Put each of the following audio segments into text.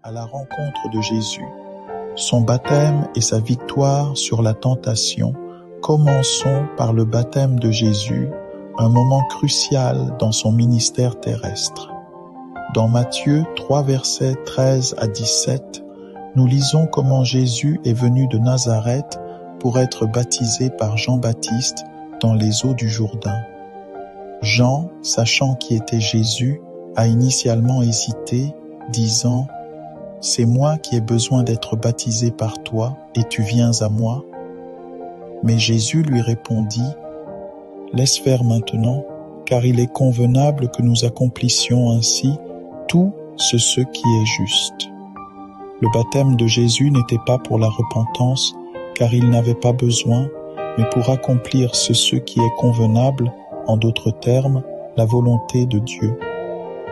à la rencontre de Jésus, son baptême et sa victoire sur la tentation. Commençons par le baptême de Jésus, un moment crucial dans son ministère terrestre. Dans Matthieu 3, versets 13 à 17, nous lisons comment Jésus est venu de Nazareth pour être baptisé par Jean-Baptiste dans les eaux du Jourdain. Jean, sachant qui était Jésus, a initialement hésité, disant « C'est moi qui ai besoin d'être baptisé par toi, et tu viens à moi ?» Mais Jésus lui répondit « Laisse faire maintenant, car il est convenable que nous accomplissions ainsi tout ce qui est juste. » Le baptême de Jésus n'était pas pour la repentance, car il n'avait pas besoin, mais pour accomplir ce qui est convenable, en d'autres termes, la volonté de Dieu.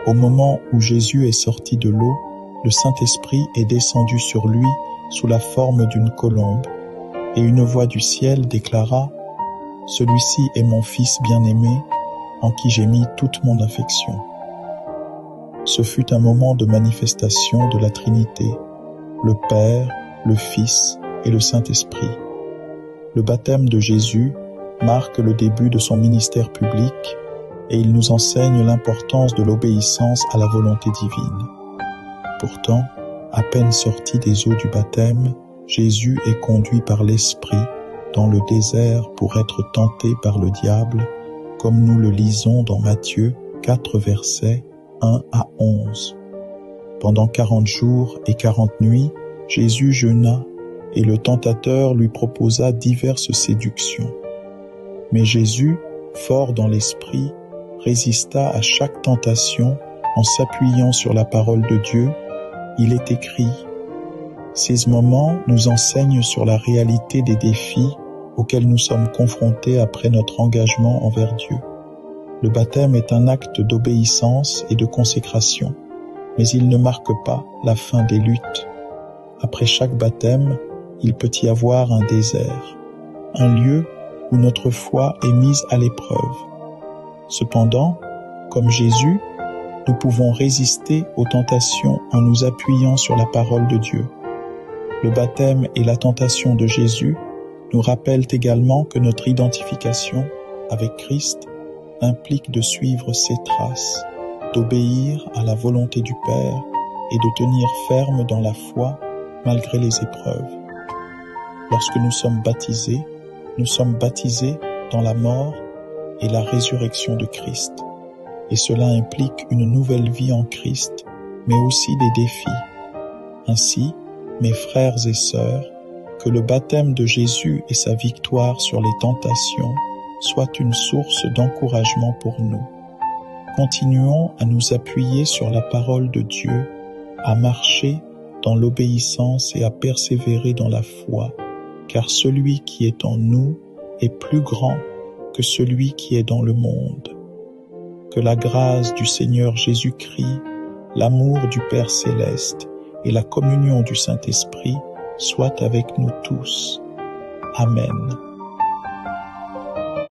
Au moment où Jésus est sorti de l'eau, le Saint-Esprit est descendu sur lui sous la forme d'une colombe, et une voix du ciel déclara « Celui-ci est mon Fils bien-aimé, en qui j'ai mis toute mon affection. » Ce fut un moment de manifestation de la Trinité, le Père, le Fils et le Saint-Esprit. Le baptême de Jésus marque le début de son ministère public et il nous enseigne l'importance de l'obéissance à la volonté divine. Pourtant, à peine sorti des eaux du baptême, Jésus est conduit par l'Esprit dans le désert pour être tenté par le diable, comme nous le lisons dans Matthieu 4 versets 1 à 11. Pendant 40 jours et 40 nuits, Jésus jeûna et le tentateur lui proposa diverses séductions. Mais Jésus, fort dans l'esprit, résista à chaque tentation en s'appuyant sur la parole de Dieu. Il est écrit « Ces moments nous enseignent sur la réalité des défis auxquels nous sommes confrontés après notre engagement envers Dieu. Le baptême est un acte d'obéissance et de consécration, mais il ne marque pas la fin des luttes. Après chaque baptême, il peut y avoir un désert, un lieu où notre foi est mise à l'épreuve. Cependant, comme Jésus, nous pouvons résister aux tentations en nous appuyant sur la parole de Dieu. Le baptême et la tentation de Jésus nous rappellent également que notre identification avec Christ implique de suivre ses traces, d'obéir à la volonté du Père et de tenir ferme dans la foi malgré les épreuves. Lorsque nous sommes baptisés dans la mort et la résurrection de Christ. Et cela implique une nouvelle vie en Christ, mais aussi des défis. Ainsi, mes frères et sœurs, que le baptême de Jésus et sa victoire sur les tentations soient une source d'encouragement pour nous. Continuons à nous appuyer sur la parole de Dieu, à marcher dans l'obéissance et à persévérer dans la foi, car celui qui est en nous est plus grand que celui qui est dans le monde. Que la grâce du Seigneur Jésus-Christ, l'amour du Père céleste et la communion du Saint-Esprit soient avec nous tous. Amen.